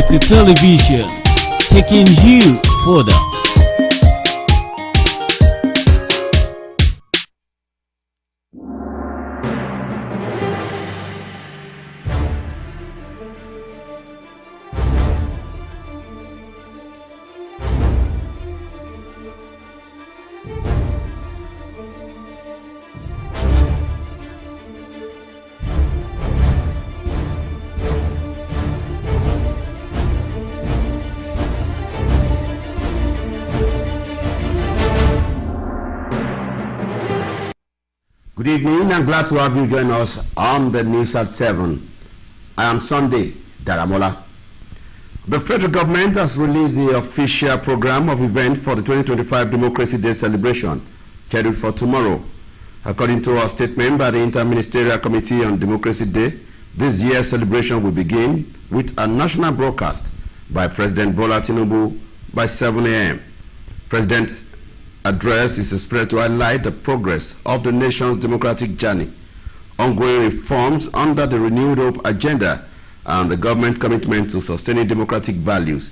Ekiti Television, taking you further. Good evening and glad to have you join us on the news at 7. I am Sunday Daramola. The federal government has released the official program of event for the 2025 Democracy Day celebration, scheduled for tomorrow. According to a statement by the Inter-Ministerial Committee on Democracy Day, this year's celebration will begin with a national broadcast by President Bola Tinubu by 7 a.m. President's address is expected to highlight the progress of the nation's democratic journey, ongoing reforms under the Renewed Hope agenda, and the government commitment to sustaining democratic values.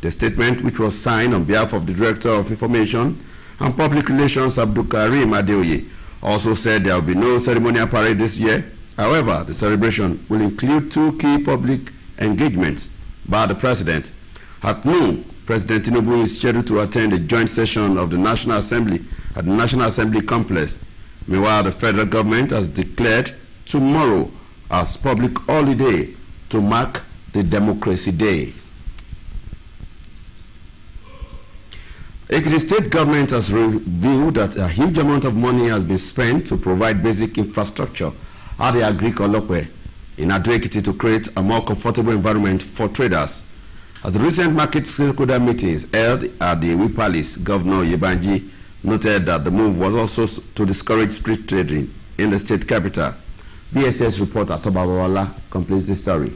The statement, which was signed on behalf of the Director of Information and Public Relations Abdul Karim Adeoye, also said there will be no ceremonial parade this year. However, the celebration will include two key public engagements by the President. At noon, President Tinubu is scheduled to attend a joint session of the National Assembly at the National Assembly complex. Meanwhile, the federal government has declared tomorrow as public holiday to mark the Democracy Day. Ekiti State government has revealed that a huge amount of money has been spent to provide basic infrastructure at the Agric-Olokwe in Ado-Ekiti to create a more comfortable environment for traders. At the recent market stakeholder meetings held at the Iwi Palace, Governor Yebanji noted that the move was also to discourage street trading in the state capital. BSS reporter Toba Wawala completes the story.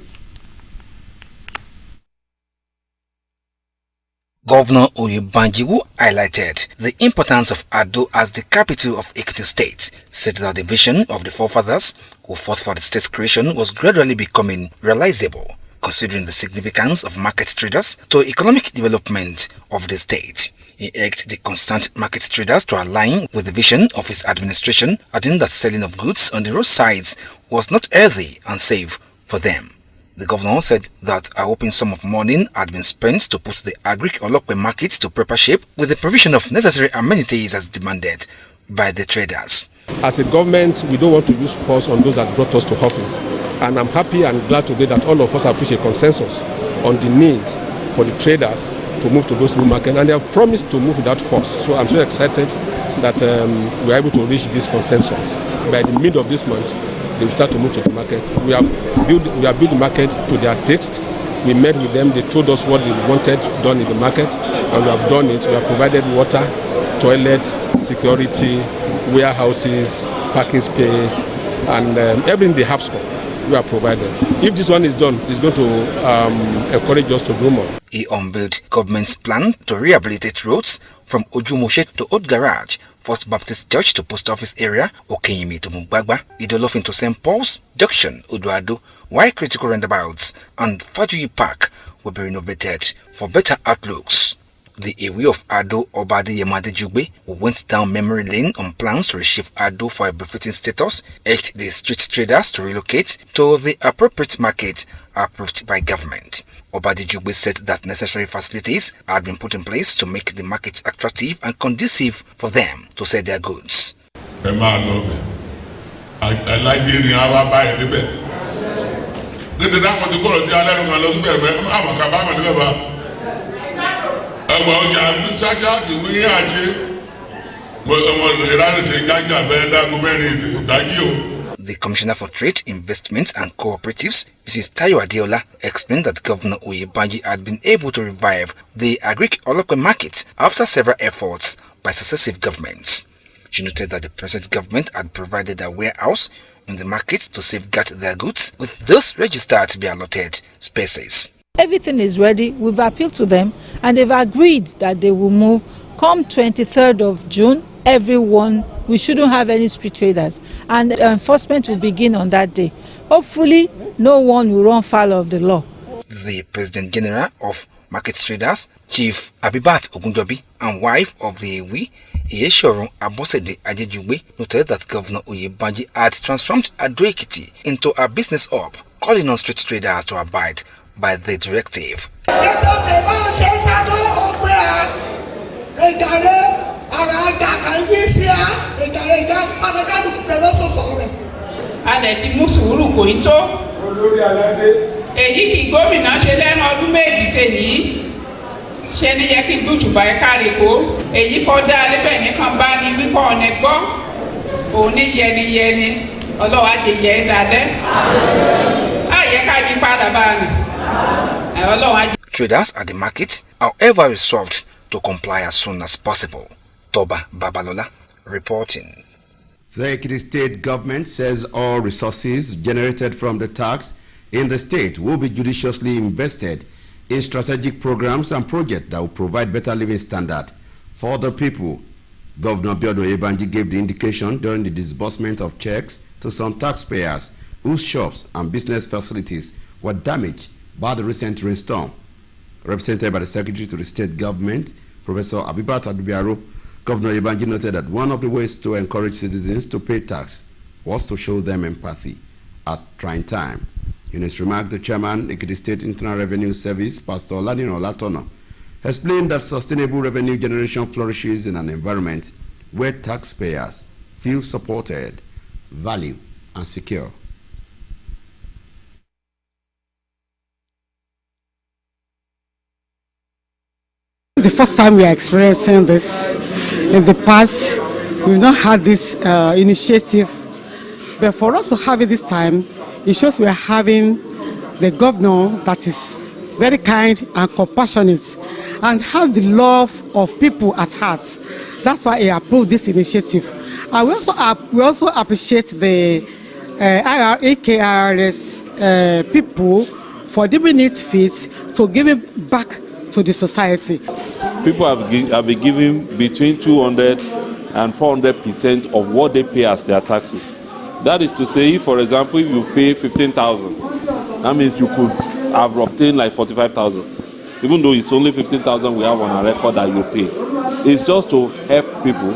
Governor Yebanji highlighted the importance of Ado as the capital of Ekiti State, said that the vision of the forefathers who fought for the state's creation was gradually becoming realizable, considering the significance of market traders to economic development of the state. He urged the concerned market traders to align with the vision of his administration, adding that selling of goods on the roadsides was not healthy and safe for them. The governor said that a whopping sum of money had been spent to put the Agric-Olokwe markets to proper shape with the provision of necessary amenities as demanded by the traders. As a government, we don't want to use force on those that brought us to office. And I'm happy and glad today that all of us have reached a consensus on the need for the traders to move to those new markets. And they have promised to move without force. So I'm so excited that we're able to reach this consensus. By the middle of this month, they will start to move to the market. We have built the market to their taste. We met with them. They told us what they wanted done in the market. And we have done it. We have provided water, toilet, security, warehouses, parking space, and everything they have scored, we are provided. If this one is done, it's going to encourage us to do more. He unveiled government's plan to rehabilitate roads from Ojumoshe to Old Garage, First Baptist Church to Post Office area, Okenyimi to Mugbagba, Idolofin to St. Paul's, Junction, Odoado, while critical roundabouts and Fajuyi Park will be renovated for better outlooks. The area of Ado Obade Yemade Jugbe, who went down memory lane on plans to reshape Ado for a befitting status, urged the street traders to relocate to the appropriate market approved by government. Obade Jugbe said that necessary facilities had been put in place to make the markets attractive and conducive for them to sell their goods. The Commissioner for Trade, Investment and Cooperatives, Mrs. Tayo Adeola, explained that Governor Yebanji had been able to revive the Agric-Olokwe market after several efforts by successive governments. She noted that the present government had provided a warehouse in the market to safeguard their goods, with those registered to be allotted spaces. Everything is ready. We've appealed to them and they've agreed that they will move. Come 23rd of June, everyone, we shouldn't have any street traders, and enforcement will begin on that day. Hopefully, no one will run foul of the law. the President General of Market Traders, Chief Abibat Ogunjobi, and wife of the Ewi, Iyeshorun Abosede Ajejugbe, noted that Governor Oyebanji had transformed Ado-Ekiti into a business hub, calling on street traders to abide by the directive. Èyí kì gómìnà ṣe lẹ́nu ọdún méjì sẹ́yìn ṣe ní yẹ kí gbùjùbà ẹ̀ka rèkó èyí kọ́ dá níbẹ̀ nìkan bá ní wípọ̀ ọ̀nà gbọ́ òun ní yẹniyẹni ọlọ́wà jẹ yẹ dáadẹ́ àyẹ ká yí padà bá ní ọlọ́wà jẹ. Traders at the market, however, resolved to comply as soon as possible. Toba Babalola reporting. The Ekiti state government says all resources generated from the tax in the state will be judiciously invested in strategic programs and projects that will provide better living standard for the people. Governor Biodo Ebanji gave the indication during the disbursement of checks to some taxpayers whose shops and business facilities were damaged by the recent rainstorm. Represented by the Secretary to the State Government, Professor Abibat Adubiaro, Governor Ebanji noted that one of the ways to encourage citizens to pay tax was to show them empathy at trying time. In his remark, the chairman, Ekiti State Internal Revenue Service, Pastor Ladino Latono, explained that sustainable revenue generation flourishes in an environment where taxpayers feel supported, valued, and secure. It's the first time we are experiencing this. In the past, we've not had this initiative, but for us to have it this time, it shows we are having the governor that is very kind and compassionate and have the love of people at heart. That's why he approved this initiative. And we also appreciate the EKRS people for deeming it fit to give it back to the society. People have been giving between 200 and 400% of what they pay as their taxes. That is to say, for example, if you pay 15,000, that means you could have obtained like 45,000. Even though it's only 15,000 we have on our record that you pay. It's just to help people.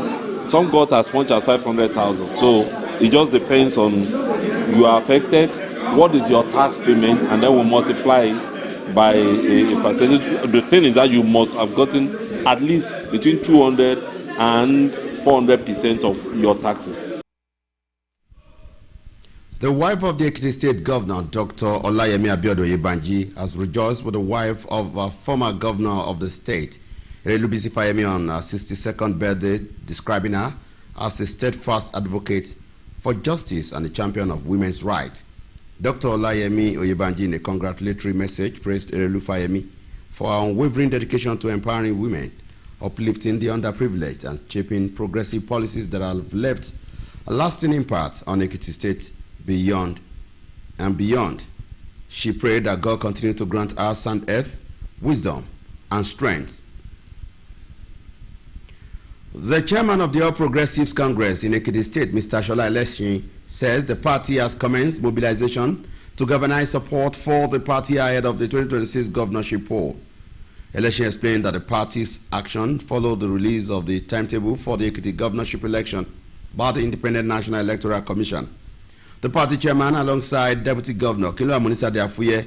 Some got as much as 500,000. So it just depends on you are affected, what is your tax payment, and then we'll multiply by a percentage. The thing is that you must have gotten at least between 200 and 400% of your taxes. The wife of the Ekiti State Governor, Dr. Olayemi Abiodo Yebanji, has rejoiced with the wife of a former governor of the state, Erelubisi Fayemi, on her 62nd birthday, describing her as a steadfast advocate for justice and a champion of women's rights. Dr. Olayemi Oyebanji, in a congratulatory message, praised Erelu Fayemi for her unwavering dedication to empowering women, uplifting the underprivileged, and shaping progressive policies that have left a lasting impact on Ekiti State beyond and beyond. She prayed that God continue to grant us sound earth, wisdom, and strength. The chairman of the All Progressives Congress in Ekiti State, Mr. Shola Elesin, says the party has commenced mobilization to galvanize support for the party ahead of the 2026 governorship poll. Elesin explained that the party's action followed the release of the timetable for the Ekiti governorship election by the Independent National Electoral Commission. The party chairman, alongside Deputy Governor Kilo Amunisa Diafuye,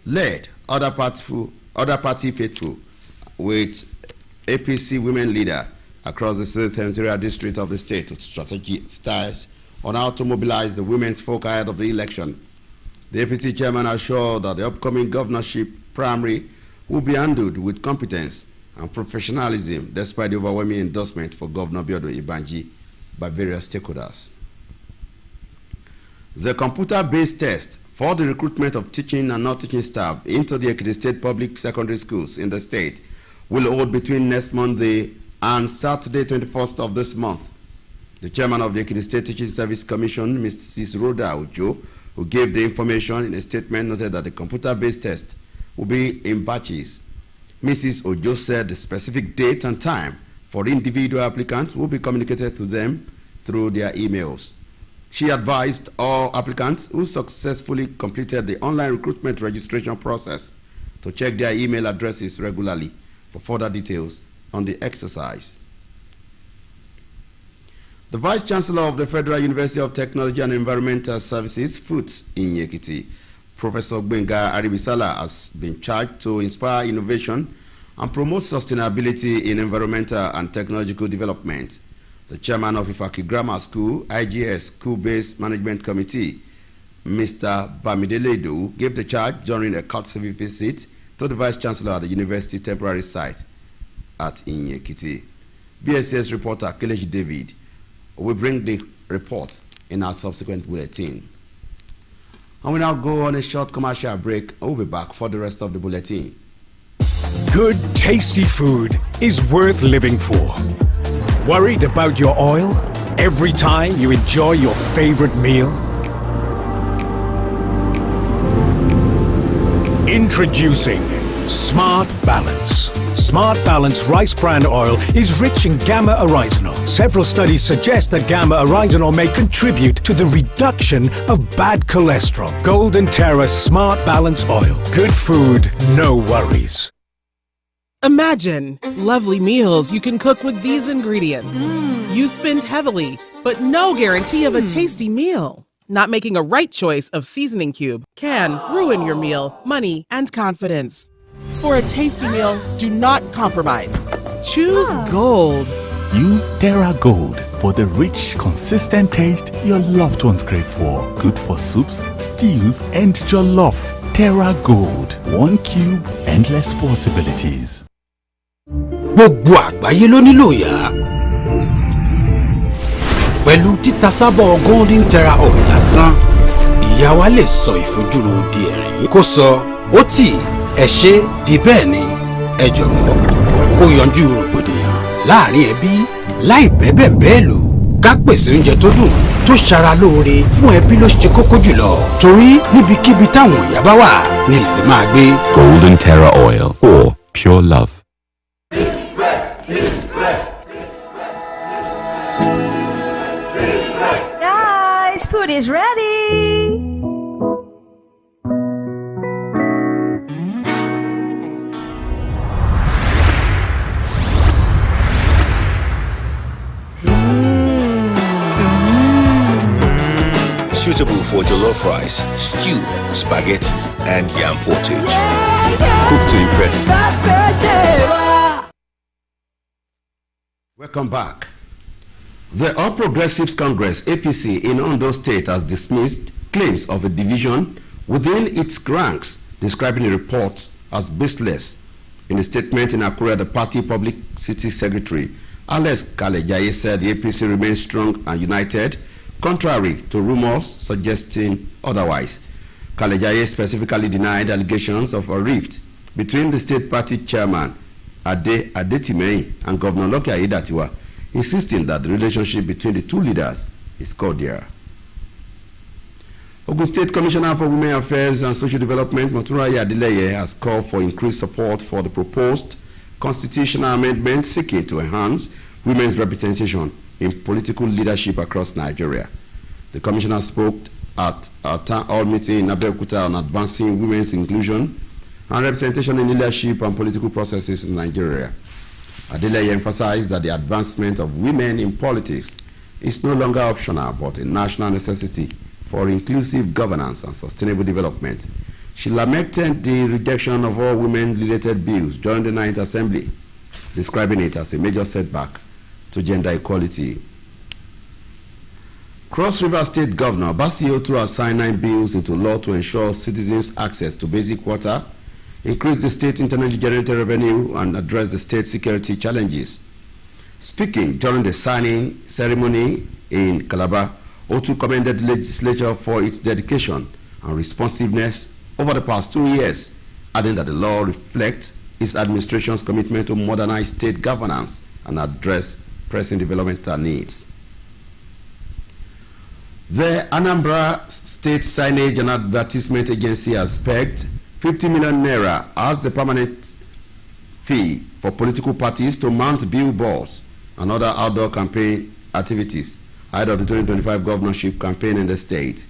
led other party faithful with APC women leader across the senatorial district of the state to strategize on how to mobilize the women's folk ahead of the election. The APC chairman assured that the upcoming governorship primary will be handled with competence and professionalism despite the overwhelming endorsement for Governor Biodo Ebanji by various stakeholders. The computer-based test for the recruitment of teaching and non-teaching staff into the Ekiti State public secondary schools in the state will hold between next Monday and Saturday, 21st of this month. The chairman of the Ekiti State Teaching Service Commission, Mrs. Rhoda Ojo, who gave the information in a statement, noted that the computer-based test will be in batches. Mrs. Ojo said the specific date and time for individual applicants will be communicated to them through their emails. She advised all applicants who successfully completed the online recruitment registration process to check their email addresses regularly for further details on the exercise. The Vice Chancellor of the Federal University of Technology and Environmental Services, FUTS, in Ekiti, Professor Gbenga Aribisala, has been charged to inspire innovation and promote sustainability in environmental and technological development. The chairman of Ifaki Grammar School, IGS School-Based Management Committee, Mr. Bamidele, gave the charge during a courtesy visit to the Vice Chancellor at the university temporary site at Inyekiti. BSS reporter Kelechi David will bring the report in our subsequent bulletin. And we now go on a short commercial break. We'll be back for the rest of the bulletin. Good, tasty food is worth living for. Worried about your oil every time you enjoy your favorite meal? Introducing Smart Balance. Smart Balance rice bran oil is rich in gamma-oryzanol. Several studies suggest that gamma-oryzanol may contribute to the reduction of bad cholesterol. Golden Terra Smart Balance oil. Good food, no worries. Imagine lovely meals you can cook with these ingredients. You spend heavily, but no guarantee of a tasty meal. Not making a right choice of seasoning cube can ruin your meal, money, and confidence. For a tasty meal, do not compromise. Choose Gold. Use Terra Gold for the rich, consistent taste your loved ones crave for. Good for soups, stews, and jollof. Terra Gold. 1 cube, endless possibilities. Gbogbo àgbáyé ló nílò ìyá. Pẹ̀lú títasábọ̀ Golden Terra oil lásán, ìyá wa lè sọ ìfojúro di ẹ̀rín. Kó sọ, ó tì, ẹ ṣe di bẹ́ẹ̀ ni, ẹ jọ̀wọ́, kó yanjú rògbòdìyàn láàrin ẹbí láì bẹ́ẹ̀ lò. Ká pèsè oúnjẹ tó dùn tó ṣara lóore fún ẹbí ló ṣe kókó jùlọ. Torí níbikíbi táwọn ìyá bá wà ní ìfẹ́ máa gbé. Golden Terra oil, or pure love. Guys, food is ready. Suitable for jollof rice, stew, spaghetti, and yam portage. Cook to impress. Welcome back. The All Progressives Congress, APC, in Ondo State has dismissed claims of a division within its ranks, describing the report as baseless. In a statement in Akure, the party publicity secretary, Alex Kalejaye, said the APC remains strong and united, contrary to rumors suggesting otherwise. Kalejaye specifically denied allegations of a rift between the state party chairman, Ade Adetimei, and Governor Loki Aiyedatiwa, insisting that the relationship between the two leaders is cordial. Ogun State Commissioner for Women Affairs and Social Development, Motunrayo Adeleye, has called for increased support for the proposed constitutional amendment seeking to enhance women's representation in political leadership across Nigeria. The commissioner spoke at a town hall meeting in Abeokuta on advancing women's inclusion and representation in leadership and political processes in Nigeria. Adeleye emphasized that the advancement of women in politics is no longer optional but a national necessity for inclusive governance and sustainable development. She lamented the rejection of all women-related bills during the 9th Assembly, describing it as a major setback to gender equality. Cross River State Governor Basi Otu has signed 9 bills into law to ensure citizens' access to basic water, increase the state internally generated revenue, and address the state security challenges. Speaking during the signing ceremony in Calabar, Otu commended the legislature for its dedication and responsiveness over the past 2 years, adding that the law reflects its administration's commitment to modernize state governance and address pressing developmental needs. The Anambra State Signage and Advertisement Agency has pegged 50 million naira as the permanent fee for political parties to mount billboards and other outdoor campaign activities ahead of the 2025 governorship campaign in the state.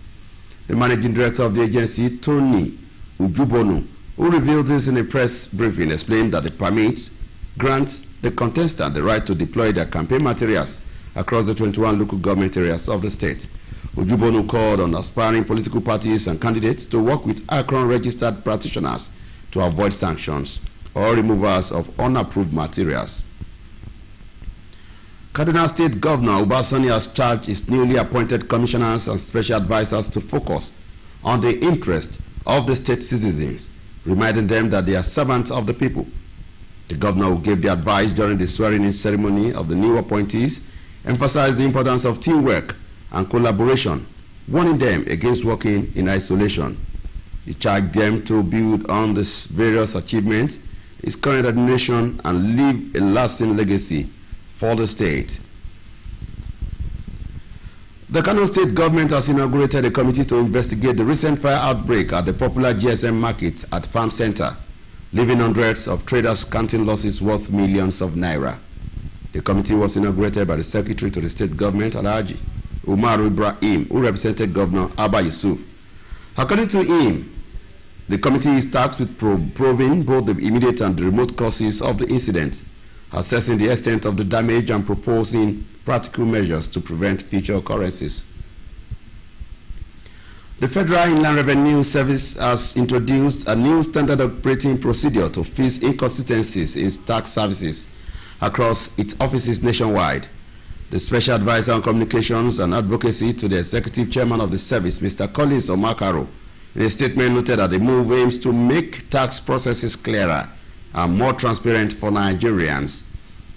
The managing director of the agency, Tony Ujubonu, who revealed this in a press briefing, explained that the permit grants the contestant the right to deploy their campaign materials across the 21 local government areas of the state. Ojubonu called on aspiring political parties and candidates to work with Akron-registered practitioners to avoid sanctions or removals of unapproved materials. Kaduna State Governor Ubasani has charged his newly appointed commissioners and special advisors to focus on the interest of the state citizens, reminding them that they are servants of the people. The governor, who gave the advice during the swearing-in ceremony of the new appointees, emphasized the importance of teamwork and collaboration, warning them against working in isolation. He charged them to build on these various achievements, his current administration, and leave a lasting legacy for the state. The Kano State government has inaugurated a committee to investigate the recent fire outbreak at the popular GSM market at Farm Center, leaving hundreds of traders counting losses worth millions of naira. The committee was inaugurated by the Secretary to the State Government, Alhaji Umaru Ibrahim, who represented Governor Abba Yusuf. According to him, the committee is tasked with probing both the immediate and the remote causes of the incident, assessing the extent of the damage and proposing practical measures to prevent future occurrences. The Federal Inland Revenue Service has introduced a new standard operating procedure to fix inconsistencies in tax services across its offices nationwide. The Special Advisor on Communications and Advocacy to the Executive Chairman of the service, Mr. Collins Omakaro, in a statement noted that the move aims to make tax processes clearer and more transparent for Nigerians.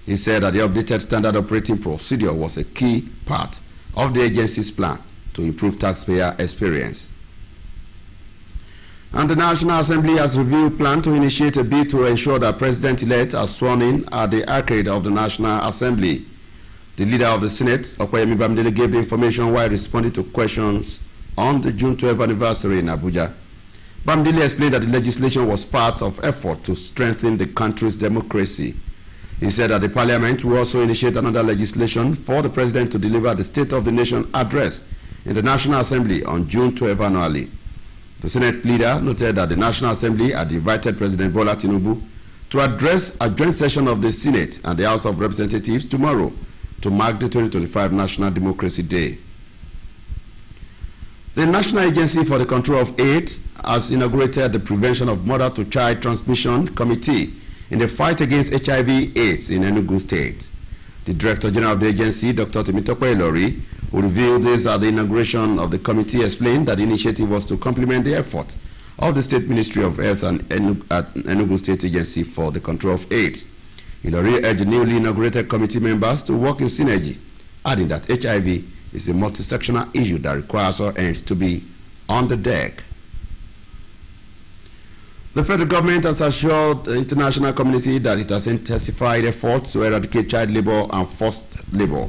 He said that the updated standard operating procedure was a key part of the agency's plan to improve taxpayer experience. And the National Assembly has revealed plan to initiate a bill to ensure that President-elect are sworn in at the arcade of the National Assembly. The leader of the Senate, Okoyemi Bamidele, gave the information while responding to questions on the June 12th anniversary in Abuja. Bamidele explained that the legislation was part of effort to strengthen the country's democracy. He said that the Parliament will also initiate another legislation for the President to deliver the State of the Nation address in the National Assembly on June 12th annually. The Senate leader noted that the National Assembly had invited President Bola Tinubu to address a joint session of the Senate and the House of Representatives tomorrow to mark the 2025 National Democracy Day. The National Agency for the Control of AIDS has inaugurated the Prevention of Mother-to-Child Transmission Committee in the fight against HIV/AIDS in Enugu State. The Director General of the agency, Dr. Temitope Ilori, who revealed this at the inauguration of the committee, explained that the initiative was to complement the effort of the State Ministry of Health and Enugu State Agency for the Control of AIDS. Ilori urged the newly inaugurated committee members to work in synergy, adding that HIV is a multi-sectional issue that requires all ends to be on the deck. The federal government has assured the international community that it has intensified efforts to eradicate child labor and forced labor.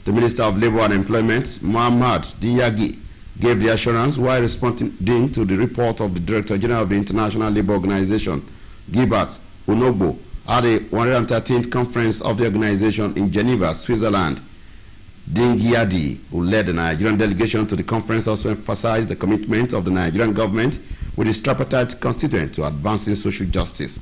The Minister of Labor and Employment, Muhammad Diyagi, gave the assurance while responding to the report of the Director General of the International Labour Organization, Gilbert Unogbo, at the 113th conference of the organization in Geneva, Switzerland. Dingyadi, who led the Nigerian delegation to the conference, also emphasized the commitment of the Nigerian government with its tripartite constituent to advancing social justice.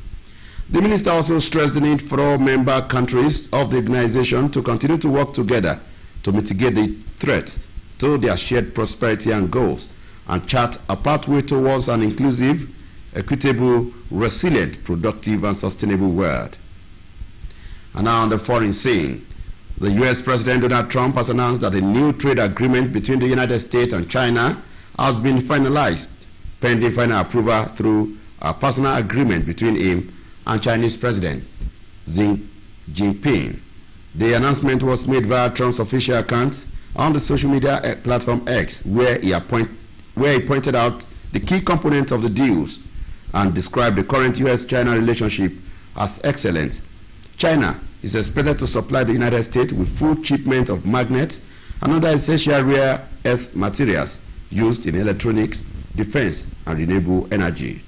The minister also stressed the need for all member countries of the organization to continue to work together to mitigate the threat to their shared prosperity and goals and chart a pathway towards an inclusive, equitable, resilient, productive, and sustainable world. And now on the foreign scene, the U.S. President Donald Trump has announced that a new trade agreement between the United States and China has been finalized, pending final approval through a personal agreement between him and Chinese President Xi Jinping. The announcement was made via Trump's official account on the social media platform X, where he pointed out the key components of the deals and described the current U.S.-China relationship as excellent. China is expected to supply the United States with full shipment of magnets and other essential rare earth materials used in electronics, defense, and renewable energy.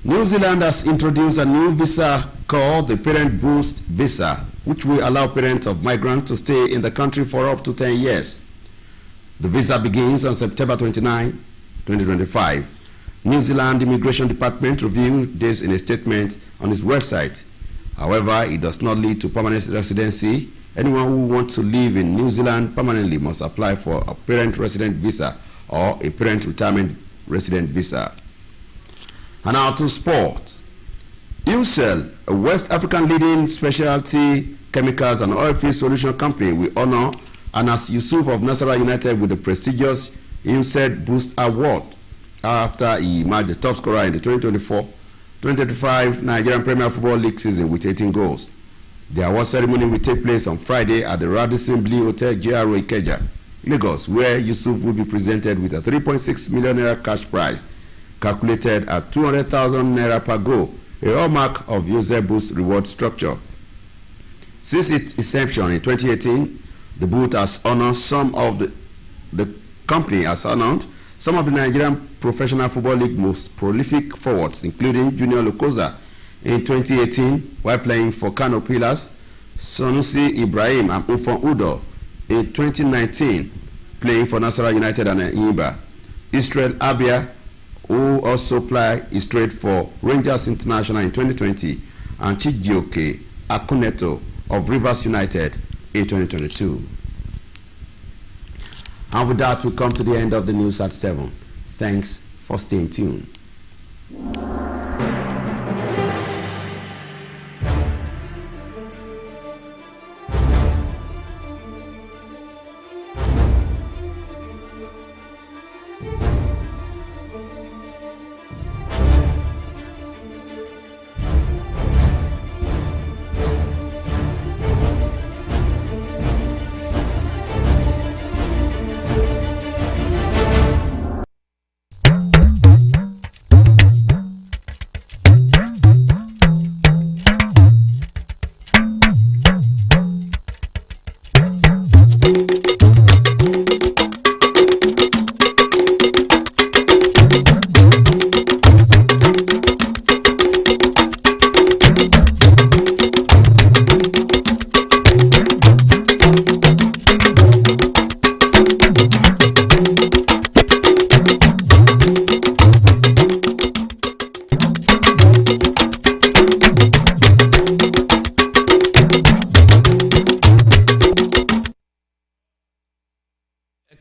New Zealand has introduced a new visa called the Parent Boost Visa, which will allow parents of migrants to stay in the country for up to 10 years. The visa begins on September 29, 2025. New Zealand Immigration Department revealed this in a statement on its website. However, it does not lead to permanent residency. Anyone who wants to live in New Zealand permanently must apply for a parent resident visa or a parent retirement resident visa. And now to sport. UCell, a West African leading specialty chemicals and oilfield solution company, will honor Anas Yusuf of Nasarawa United with the prestigious UCell Boost Award after he emerged the top scorer in the 2024-2025 Nigerian Premier Football League season with 18 goals. The award ceremony will take place on Friday at the Radisson Blu Hotel, GRA Ikeja, Lagos, where Yusuf will be presented with a 3.6 million naira cash prize, calculated at 200,000 naira per goal, a hallmark of UCell Boost reward structure. Since its inception in 2018, the booth has honored the company has honored some of the Nigerian Professional Football League most prolific forwards, including Junior Lokoza in 2018 while playing for Kano Pillars, Sanusi Ibrahim and Ufon Udo in 2019 playing for Nasarawa United and Imba, Israel Abia, who also played straight for Rangers International in 2020, and Chijioke Akuneto of Rivers United in 2022. And with that, we come to the end of the news at 7. Thanks for staying tuned.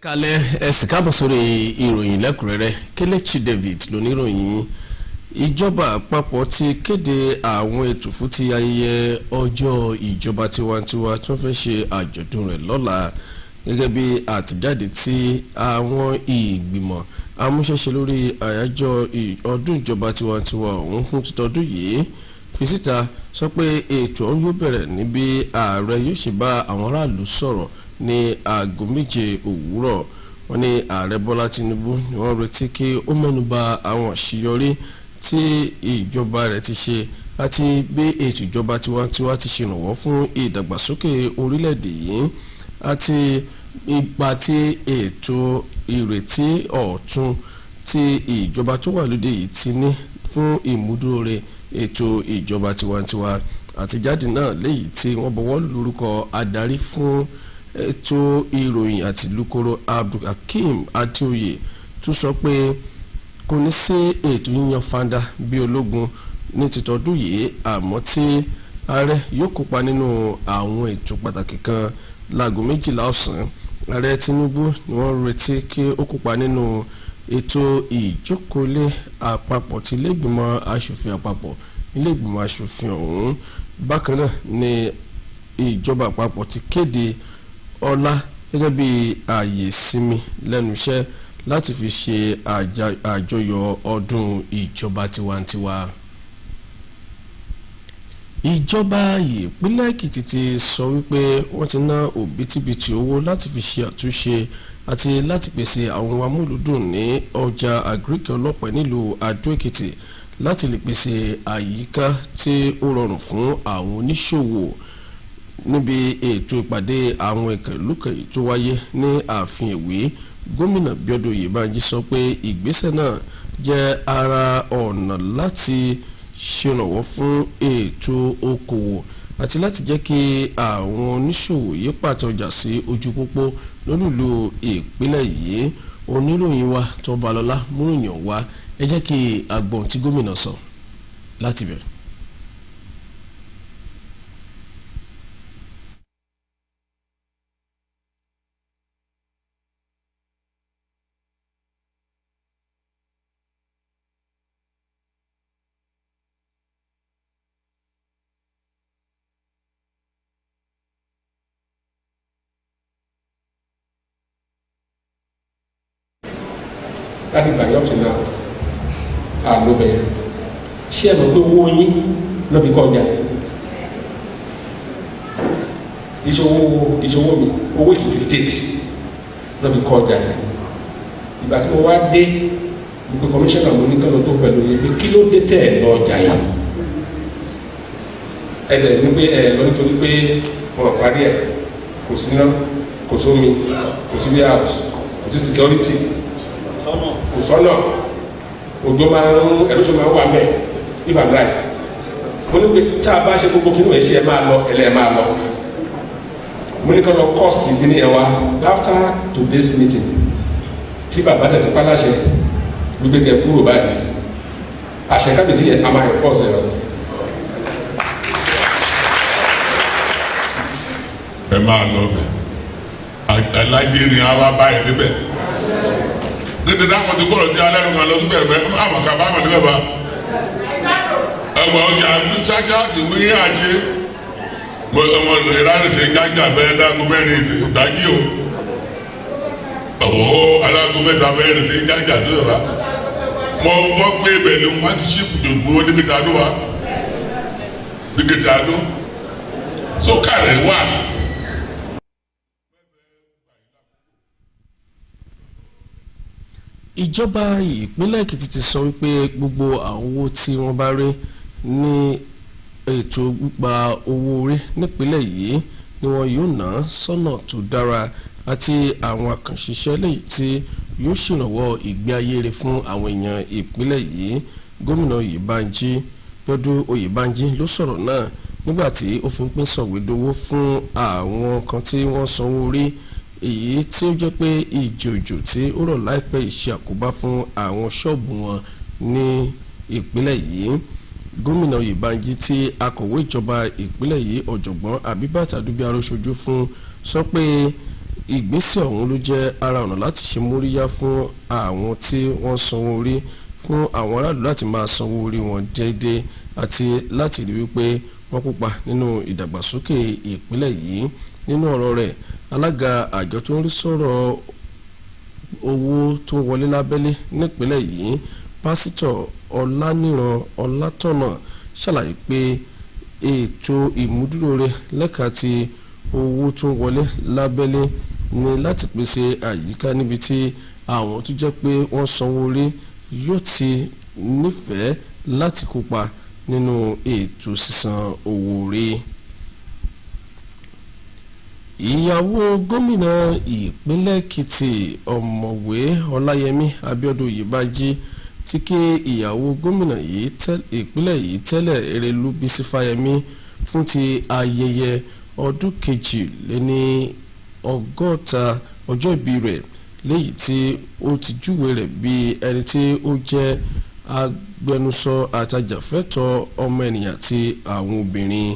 Kalẹ̀ ẹ̀sìn káàbọ̀ sórí ìròyìn lẹ́kùnrẹ́rẹ́. Kelechi David lóníròyìn. Ìjọba àpapọ̀ ti kéde àwọn ètò fún ti ayẹyẹ ọjọ́ ìjọba tiwantiwa tó fẹ́ ṣe àjọ̀dún rẹ̀ lọ́la, gẹ́gẹ́ bí àtẹ̀jáde tí àwọn ìgbìmọ̀ amúṣẹ́ṣe lórí àyájọ́ ọdún ìjọba tiwantiwa ọ̀hún fún títọ́dún yìí fi síta. Sọ pé ètò ọ̀hún yóò bẹ̀rẹ̀ níbi ààrẹ yóò ṣe bá àwọn aráàlú sọ̀rọ̀ ní aago 7 òwúrọ̀. Wọ́n ní ààrẹ Bọ́lá Tinubu ni wọ́n retí kí ó mẹ́nuba àwọn àṣeyọrí tí ìjọba rẹ̀ ti ṣe àti bí ètò ìjọba tiwantiwa ti ṣe ìrànwọ́ fún ìdàgbàsókè orílẹ̀-èdè yìí àti ipa tí ètò ìrètí ọ̀tun tí ìjọba tó wà lóde yìí ti ní fún ìmúdúró ètò ìjọba tiwantiwa. Àtijáde náà léyìí tí wọ́n bọwọ́ lórúkọ adarí fún ètò ìròyìn àti lukoro Abdulhakeem Adéoyè tún sọ pé kò ní sí ètò yíyan fanda bí ológun ní títọ́dún yìí, àmọ́ tí ààrẹ yóò kópa nínú àwọn ètò pàtàkì kan láago 12 ọ̀sán. Ààrẹ Tinubu ni wọ́n retí kí ó kópa nínú ètò ìjókòólé àpapọ̀ tí ilé-ìgbìmọ̀ aṣòfin àpapọ̀ ilé-ìgbìmọ̀ aṣòfin ọ̀hún. Bákan náà ni ìjọba àpapọ̀ ti kéde ọlá gẹ́gẹ́ bí ààyè ìsinmi lẹ́nu iṣẹ́ láti fi ṣe àjọyọ̀ ọdún ìjọba tiwantiwa. Ìjọba ìpínlẹ̀ Èkìtì ti sọ wípé wọ́n ti ná òbítíbitì owó láti fi ṣe àtúnṣe àti láti pèsè àwọn amúlùdùn ní ọjà àgíríkì ọlọ́pẹ́ nílùú Adó Èkìtì láti lè pèsè àyíká tí ó rọrùn fún àwọn oníṣòwò. Níbi ètò ìpàdé àwọn ìkànnlùkàn tó wáyé ní ààfin Ìwé, gómìnà Bíọ́dún Oyèbánjí sọ pé ìgbésẹ̀ náà jẹ́ ara ọ̀nà láti ṣèrànwọ́ fún ètò okòwò àti láti jẹ́ kí àwọn oníṣòwò yí pàtẹ ọjà sí ojú pópó lólùlù ìpínlẹ̀ yìí. oníròyìn wa tó balọ́lá múròyìn wá ẹ jẹ́ kí agbọ̀n tí gómìnà sọ láti bẹ̀rẹ̀. láti gbà yọ̀ tún náà àlọ́ bẹ̀rẹ̀ ṣé ẹ mọ̀ pé owó yín ló fi kọ́ ọjà ìṣòwò mi owó Èkìtì state ló fi kọ́ ọjà yẹn ìgbà tí mo wá dé ìpè kọmíṣánná mo ní kí ló tó pẹ̀lú yẹn pé kí ló dé tẹ̀ ẹ̀ lọ ọjà yẹn ẹ̀dẹ̀ ní pé ẹ̀ lọ nítorí pé wọn parí ẹ̀ kò sí náà kò sómi kò sí warehouse kò sí security kò sọ́nà òjò máa ń ẹ̀rọ ṣe máa ń wà mẹ́ if I'm right mo ní pé tá a bá ṣe gbogbo kí ní ìwé ṣe ẹ máa lọ ẹlẹ́ ẹ máa lọ mo ní kí wọ́n lọ cost ìdí ní ẹ wá after today's meeting tí bàbá dẹ̀ ti pa láṣẹ wípé kẹ kúrò báyìí àṣẹ kábíyèsí yẹn a máa enforce ẹ lọ. ẹ máa lọ bẹ aláìdí ni a wá báyìí níbẹ̀ nítorí dáhùn ti kúrò sí alẹ́ rẹ̀ lọ sí bẹ̀rẹ̀ bẹ́ẹ̀ àmọ̀ ká bá àmọ̀ níbẹ̀ bá ẹ̀wọ̀n ọjà ṣáṣá ti wí àṣẹ ọmọ ìlànà ti jájà bẹ́ẹ̀ dágún mẹ́rin ìdájí o ọ̀wọ́ alágún mẹ́ta mẹ́rin ti jájà tó yọ̀ bá wọ́n gbé ibẹ̀ ni wọ́n ti ṣí ìpùdó wọn níbi tàdó wa níbi tàdó sókà rẹ̀ wà. ìjọba ìpínlẹ̀ Èkìtì ti sọ wípé gbogbo àwọn owó tí wọ́n bá rí ní ètò gbígba owó orí nípínlẹ̀ yìí ni wọ́n yóò ná sọ́nà tó dára àti àwọn àkànṣiṣẹ́ lẹ́yìn tí yóò ṣèrànwọ́ ìgbé ayé rẹ̀ fún àwọn èèyàn ìpínlẹ̀ yìí. Gómìnà Oyèbánjí ló sọ̀rọ̀ náà nígbà tí ó fi ń pín sọ̀wédowó fún àwọn kan tí wọ́n sanwó orí èyí tí ó jẹ́ pé ìjì òjò tí ó rọ̀ láìpẹ́ ìṣe àkóbá fún àwọn ṣọ́ọ̀bù wọn ní ìpínlẹ̀ yìí. Gómìnà Oyèbánjí tí akọ̀wé ìjọba ìpínlẹ̀ yìí ọ̀jọ̀gbọ́n Abibat Adubiaro ṣojú fún sọ pé ìgbésẹ̀ ọ̀hún ló jẹ́ ara ọ̀nà láti ṣe móríyá fún àwọn tí wọ́n sanwó orí fún àwọn aráàlú láti máa sanwó orí wọn déédéé àti láti rí wípé wọ́n kópa nínú ìdàgbàsókè ìpínlẹ̀ yìí. Nínú ọ̀rọ̀ rẹ̀ alága àjọ tó ń rí sọ̀rọ̀ owó tó wọlé lábẹ́lé nípínlẹ̀ yìí pásítọ̀ Ọláníran Ọlátọ̀nà ṣàlàyé pé ètò ìmúdúró rẹ̀ lẹ́ka ti owó tó wọlé lábẹ́lé ní láti pèsè àyíká níbi tí àwọn tó jẹ́ pé wọ́n sanwó orí yóò ti nífẹ̀ẹ́ láti kópa nínú ètò sísan owó orí. Ìyàwó gómìnà ìpínlẹ̀ Èkìtì ọ̀mọ̀wé Ọláyẹmí Abíọ́dún Oyèbánjí ti ké ìyàwó gómìnà ìpínlẹ̀ yìí tẹ́lẹ̀ Erelu Bísí Fáyẹmí fún ti ayẹyẹ ọdún kejìléní ọgọ́ta ọjọ́ ìbí rẹ̀ léyìí tí ó ti júwe rẹ̀ bí ẹni tí ó jẹ́ agbẹnusọ àtajàfẹ́tọ̀ọ́ ọmọ ènìyàn àti àwọn obìnrin.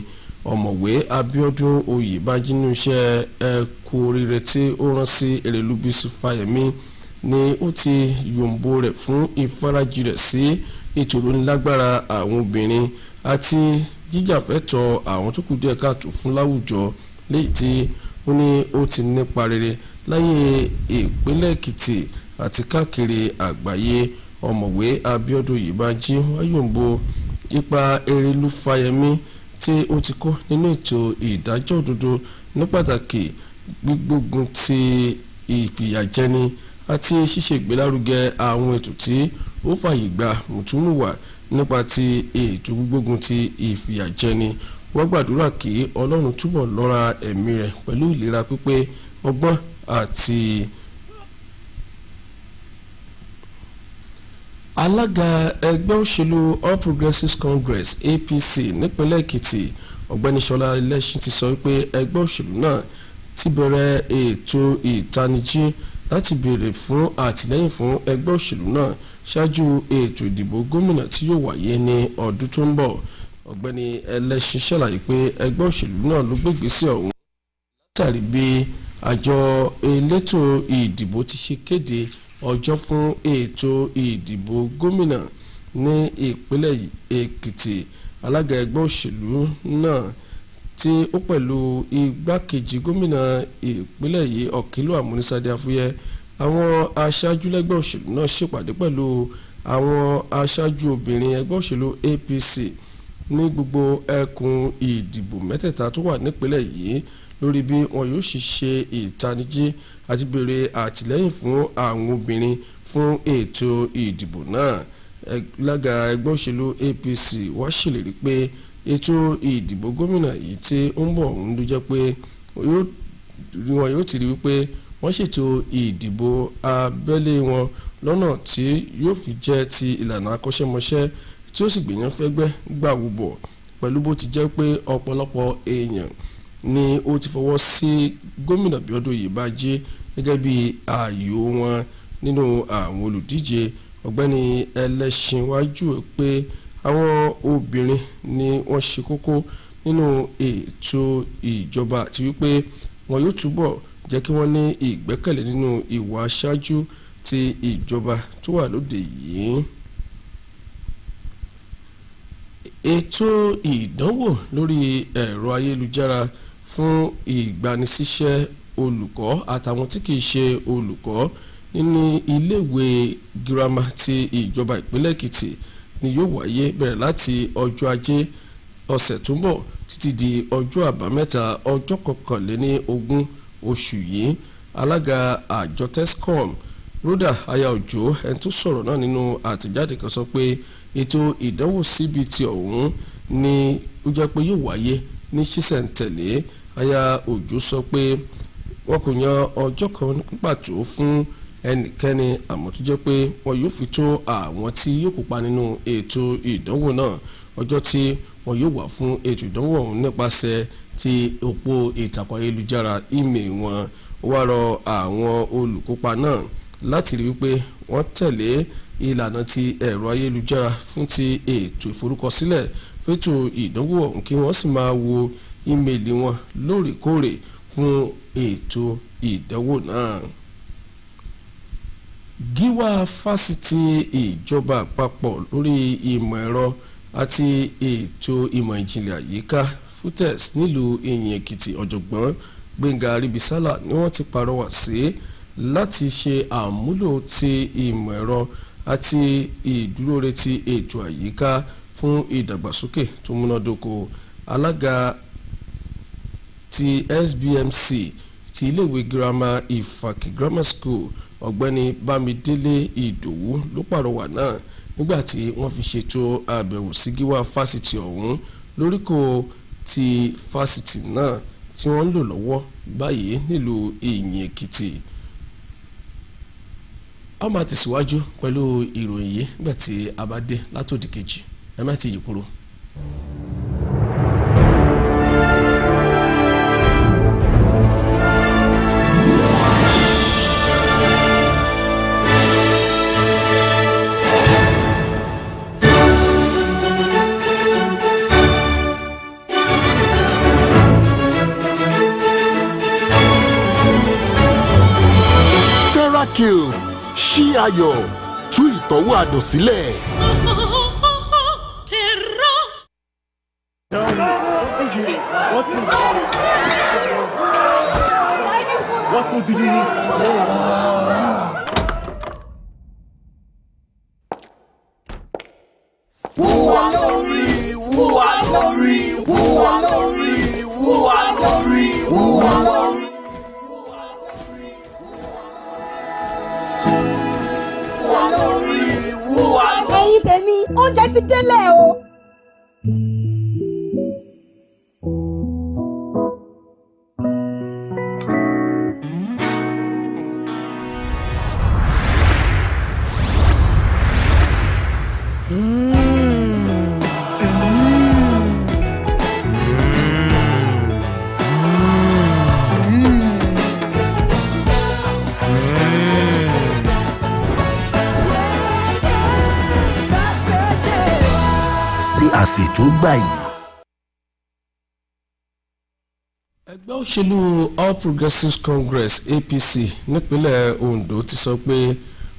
Ọ̀mọ̀wé Abíọ́dún Oyèbánjí nínú iṣẹ́ ẹ̀kú oríire tí ó rán sí Erelu Bísí Fáyẹmí ni ó ti yòǹbo rẹ̀ fún ìfarajì rẹ̀ sí ètò ìrónilágbára àwọn obìnrin àti jíjàfẹ́tọ̀ọ́ àwọn tó kù díẹ̀ káàtó fún láwùjọ léyìí tí ó ní ó ti nípa rere láyé ìpínlẹ̀ Èkìtì àti káàkiri àgbáyé. Ọ̀mọ̀wé Abíọ́dún Oyèbánjí wá yòǹbo ipa Erelu Fáyẹmí tí ó ti kó nínú ètò ìdájọ́ òdodo ní pàtàkì gbígbógun ti ìfìyàjẹni àti ṣíṣe ìgbélárugẹ àwọn ètò tí ó fàyè gba mùtúmùwà nípa ti ètò gbígbógun ti ìfìyàjẹni. Wọ́n gbàdúrà kí Ọlọ́run túbọ̀ lọ́ra ẹ̀mí rẹ̀ pẹ̀lú ìlera pípé, ọgbọ́n àti alága ẹgbẹ́ òṣèlú All Progressives Congress APC nípínlẹ̀ Èkìtì ọ̀gbẹ́ni Ṣọlá Ẹlẹ́ṣin ti sọ wípé ẹgbẹ́ òṣèlú náà ti bẹ̀rẹ̀ ètò ìtanijí láti béèrè fún àtìlẹ́yìn fún ẹgbẹ́ òṣèlú náà ṣáájú ètò ìdìbò gómìnà tí yóò wáyé ní ọdún tó ń bọ̀. Ọ̀gbẹ́ni Ẹlẹ́ṣin ṣàlàyé pé ẹgbẹ́ òṣèlú náà ló gbégbèsè ọ̀hún látàrí bí àjọ elétò ìdìbò ti ṣe kéde ọjọ́ fún ètò ìdìbò gómìnà ní ìpínlẹ̀ Èkìtì. Alága ẹgbẹ́ òṣèlú náà tí ó pẹ̀lú igbákejì gómìnà ìpínlẹ̀ yìí Ọ̀kìlú Àmúnisádé Afúyẹ́, àwọn aṣáájú lẹ́gbẹ́ òṣèlú náà ṣèpàdé pẹ̀lú àwọn aṣáájú obìnrin ẹgbẹ́ òṣèlú APC ní gbogbo ẹkùn ìdìbò mẹ́tẹ̀ẹ̀ta tó wà nípínlẹ̀ yìí lórí bí wọn yóò ṣe ìtanijí àti béèrè àtìlẹ́yìn fún àwọn obìnrin fún ètò ìdìbò náà. Alága ẹgbẹ́ òṣèlú APC wá ṣèlérí pé ètò ìdìbò gómìnà yìí tí ó ń bọ̀ ọ̀hún ló jẹ́ pé wọn yóò ti rí wípé wọ́n ṣètò ìdìbò abẹ́lé wọn lọ́nà tí yóò fi jẹ́ ti ìlànà akọ́ṣẹ́mọṣẹ́ tí ó sì gbìyànjú fẹ́gbẹ́ gbàwó bọ̀, pẹ̀lú bó ti jẹ́ pé ọ̀pọ̀lọpọ̀ èèyàn ni ó ti fọwọ́ sí gómìnà Bíọ́dún Oyèbánjí gẹ́gẹ́ bí ààyò wọn nínú àwọn olùdíje. Ọ̀gbẹ́ni Ẹlẹ́ṣin wájú pé àwọn obìnrin ni wọ́n ṣe kókó nínú ètò ìjọba àti wípé wọn yóò túbọ̀ jẹ́ kí wọ́n ní ìgbẹ́kẹ̀lé nínú ìwà aṣáájú ti ìjọba tó wà lóde yìí. Ètò ìdánwò lórí ẹ̀rọ ayélujára fún ìgbanisíṣẹ́ olùkọ́ àtàwọn tí kìí ṣe olùkọ́ nínú iléèwé girama ti ìjọba ìpínlẹ̀ Èkìtì ni yóò wáyé bẹ̀rẹ̀ láti ọjọ́ ajé ọ̀sẹ̀ tó ń bọ̀ títí di ọjọ́ àbámẹ́ta ọjọ́ 21 oṣù yìí. Alága àjọ tescom Rhoda Aya Òjó ẹni tó sọ̀rọ̀ náà nínú àtẹ̀jáde kan sọ pé ètò ìdánwò CBT ọ̀hún ni ó jẹ́ pé yóò wáyé ní ṣísẹ̀ntẹ̀lé. Aya Òjó sọ pé wọn kò yan ọjọ́ kan pàtó fún ẹnikẹ́ni, àmọ́ tó jẹ́ pé wọn yóò fi tó àwọn tí yóò kópa nínú ètò ìdánwò náà. Ọjọ́ tí wọn yóò wà fún ètò ìdánwò ọ̀hún nípasẹ̀ ti òpó ìtàkùn ayélujára email wọn. Ó wá rọ àwọn olùkópa náà láti rí wípé wọ́n tẹ̀lé ìlànà ti ẹ̀rọ ayélujára fún ti ètò ìforúkọsílẹ̀ fẹ́tò ìdánwò ọ̀hún kí wọ́n sì máa wo ímeèlì wọn lóòrèkóòrè fún ètò ìdánwò náà. Gíwá fásitì ìjọba àpapọ̀ lórí ìmọ̀ ẹ̀rọ àti ètò ìmọ̀ ìjìnlẹ̀ àyíká FUTES nílùú Ìyìn Èkìtì ọ̀jọ̀gbọ́n Gbénga Arìbísálà ni wọ́n ti pàrọwà sí láti ṣe àmúlò ti ìmọ̀ ẹ̀rọ àti ìdúróore ti ètò àyíká fún ìdàgbàsókè tó múnádóko. Alága ti SBMC ti iléèwé girama Ìfàkì Grammar School Ọ̀gbẹ́ni Bámidélé Ìdòwú ló pàrọwà náà nígbàtí wọ́n fi ṣètò àbẹ̀wò sí gíwá fásitì ọ̀hún lóríkò ti fásitì náà tí wọ́n ń lò lọ́wọ́ báyìí nílùú Ìyìn Èkìtì. A máa tẹ̀síwájú pẹ̀lú ìròyìn yìí nígbà tí a bá dé látòdì kejì. Ẹ má ti yí kúrò. Cube ṣí ayọ̀ tú ìtọ́wò adùn sílẹ̀. Wúwa lórí, wúwa lórí, wúwa lórí, wúwa lórí, wúwa lórí. Ẹ̀yin tèmi, oúnjẹ ti délẹ̀ o. àsètò gbà yìí. ẹgbẹ́ òṣèlú All Progressives Congress APC nípínlẹ̀ Ondo ti sọ pé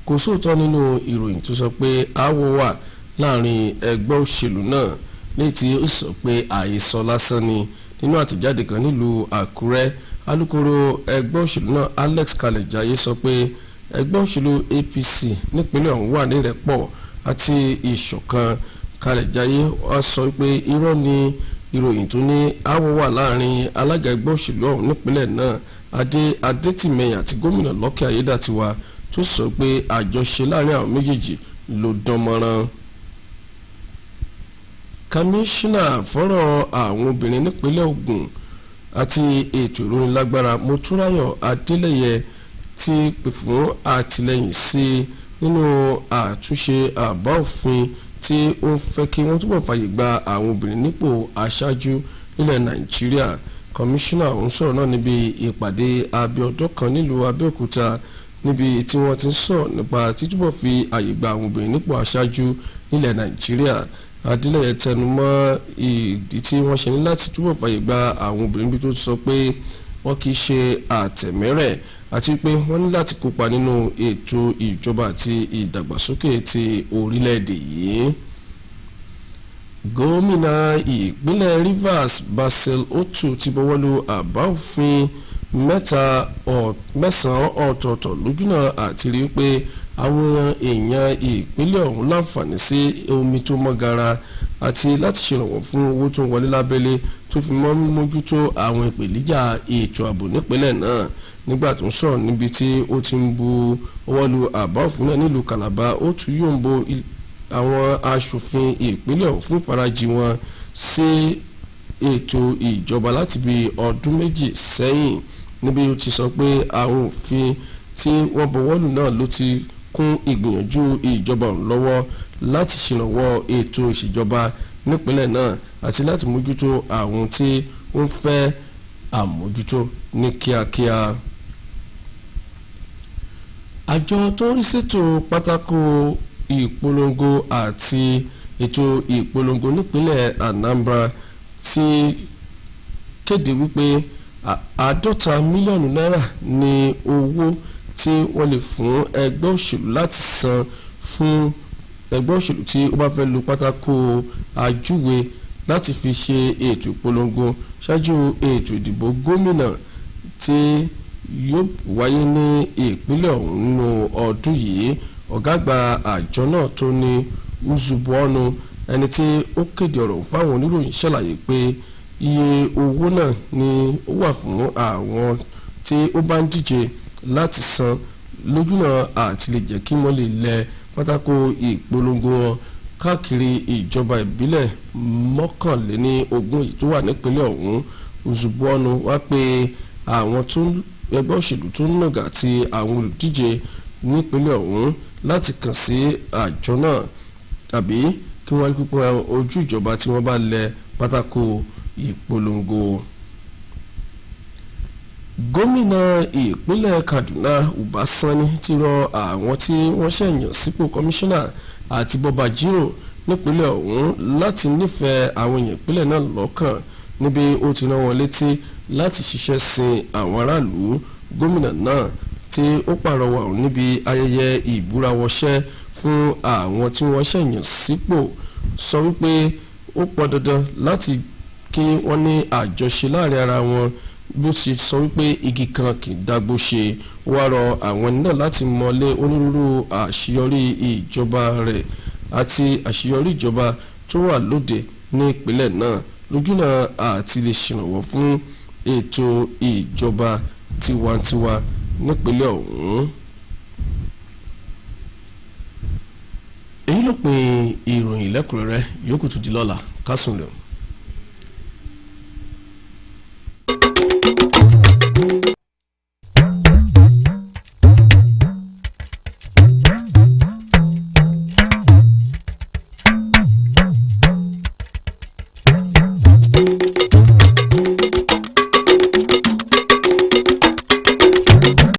kò sóòótọ́ nínú ìròyìn tó sọ pé aáwọ̀ wà láàrin ẹgbẹ́ òṣèlú náà léyìí tí ó sọ pé àhesọ lásán ni. Nínú àtẹ̀jáde kan nílùú Àkúrẹ́, alukoro ẹgbẹ́ òṣèlú náà Alex Kalejaye sọ pé ẹgbẹ́ òṣèlú APC nípínlẹ̀ ọ̀hún wà ní ìrẹ́pọ̀ àti ìṣọ̀kan. Kalejaye wá sọ pé irọ́ ni ìròyìn tó ní aáwọ̀ wà láàrin alága ẹgbẹ́ òṣèlú ọ̀hún nípínlẹ̀ náà Adétìmẹ́yìn àti gómìnà Lọ́kẹ́ Ayédàtiwa tó sọ pé àjọṣe láàrin àwọn méjèèjì ló dán mọ́rán. Kọmíṣánná fọ́rọ̀ àwọn obìnrin nípínlẹ̀ Ògùn àti ètò ìrónilágbára Motúnráyọ̀ Adélẹ́yẹ ti pè fún àtìlẹ́yìn sí nínú àtúnṣe àbá òfin tí ó fẹ́ kí wọ́n túbọ̀ fàyè gba àwọn obìnrin nípò aṣáájú nílẹ̀ Nàìjíríà. Kọmíṣánná ọ̀hún sọ̀rọ̀ náà níbi ìpàdé abẹ́ ọdún kan nílùú Abẹ́òkúta níbi tí wọ́n ti ń sọ̀rọ̀ nípa títúbọ̀ fi àyè gba àwọn obìnrin nípò aṣáájú nílẹ̀ Nàìjíríà. Adélẹ́yẹ tẹnumọ́ ìdí tí wọ́n ṣe ní láti túbọ̀ fàyè gba àwọn obìnrin bí tó sọ pé wọ́n kì í ṣe àtẹ̀mẹ́rẹ̀ àti pé wọ́n ní láti kópa nínú ètò ìjọba àti ìdàgbàsókè ti orílẹ̀-èdè yìí. Gómìnà ìpínlẹ̀ Rivers Basil Otu ti bọwọ́lù àbá òfin mẹ́sàn-án ọ̀tọ̀ọ̀tọ̀ lójúnà àti rí pé àwọn èèyàn ìpínlẹ̀ ọ̀hún láǹfààní sí omi tó mọ́ gara àti láti ṣèrànwọ́ fún owó tó ń wọlé lábẹ́lé tó fi mọ́ mójútó àwọn ìpèníjà ètò ààbò nípínlẹ̀ náà. Nígbà tó ń sọ̀rọ̀ níbi tí ó ti ń bu ọwọ́ lu àbá òfin náà nílùú Calabar, ó tún yóò ń bo àwọn aṣòfin ìpínlẹ̀ ọ̀hún fún ìfarajì wọn sí ètò ìjọba láti bí ọdún méjì sẹ́yìn. Níbi ó ti sọ pé àwọn òfin tí wọ́n bọwọ́lù náà ló ti kún ìgbìyànjú ìjọba ọ̀hún lọ́wọ́ láti ṣèrànwọ́ ètò ìṣèjọba nípínlẹ̀ náà àti láti mójútó àwọn tí wọ́n fẹ́ àmójútó ní kíákíá. Àjọ tó ń rí ṣètò pátákó ìpolongo àti ètò ìpolongo nípínlẹ̀ Anambra ti kéde wípé 50 mílíọ̀nù náírà ní owó tí wọ́n lè fún ẹgbẹ́ òṣèlú láti san fún ẹgbẹ́ òṣèlú tí ó bá fẹ́ lo pátákó àjúwe láti fi ṣe ètò ìpolongo ṣáájú ètò ìdìbò gómìnà tí yóò wáyé ní ìpínlẹ̀ ọ̀hún nínú ọdún yìí. Ọ̀gá àgbà àjọ náà tó ní Uzubuonu, ẹni tí ó kéde ọ̀rọ̀ fáwọn oníròyìn, ṣàlàyé pé iye owó náà ni ó wà fún àwọn tí ó bá ń díje láti san lójúnà àti lè jẹ́ kí wọ́n lè lẹ pátákó ìpolongo wọn káàkiri ìjọba ìbílẹ̀ 21 tó wà nípínlẹ̀ ọ̀hún. Uzubuonu wá pé àwọn tó ẹgbẹ́ òṣèlú tó ń nàgà àti àwọn olùdíje nípínlẹ̀ ọ̀hún láti kàn sí àjọ náà tàbí kí wọ́n pípọ́ ojú ìjọba tí wọ́n bá lẹ pátákó ìpolongo. Gómìnà ìpínlẹ̀ Kaduna Uba Sani ti rọ àwọn tí wọ́n ṣẹ̀yàn sípò kọmíṣánná àti Bọ́ba Jírò nípínlẹ̀ ọ̀hún láti nífẹ̀ẹ́ àwọn èèyàn ìpínlẹ̀ náà lọ́kàn níbi ó ti rán wọn létí láti ṣiṣẹ́ sin àwọn aráàlú. Gómìnà náà tí ó pàrọwà níbi ayẹyẹ ìbúrawọṣẹ́ fún àwọn tí wọ́n ṣẹ̀yàn sípò sọ wípé ó pọn dandan láti kí wọ́n ní àjọṣe láàrin ara wọn. Bí ó ṣe sọ wípé igi kan kì í dágbó ṣe, wá rọ àwọn ẹni náà láti mọlé onírúurú àṣeyọrí ìjọba rẹ̀ àti àṣeyọrí ìjọba tó wà lóde ní ìpínlẹ̀ náà lójúnà àti lè ṣèrànwọ́ fún ètò ìjọba tiwantiwa nípínlẹ̀ ọ̀hún. Èyí ló pin ìròyìn lẹ́kùnrẹ́rẹ́, yòókù tún di lọ́la. Kásùn lẹ́wọ̀n.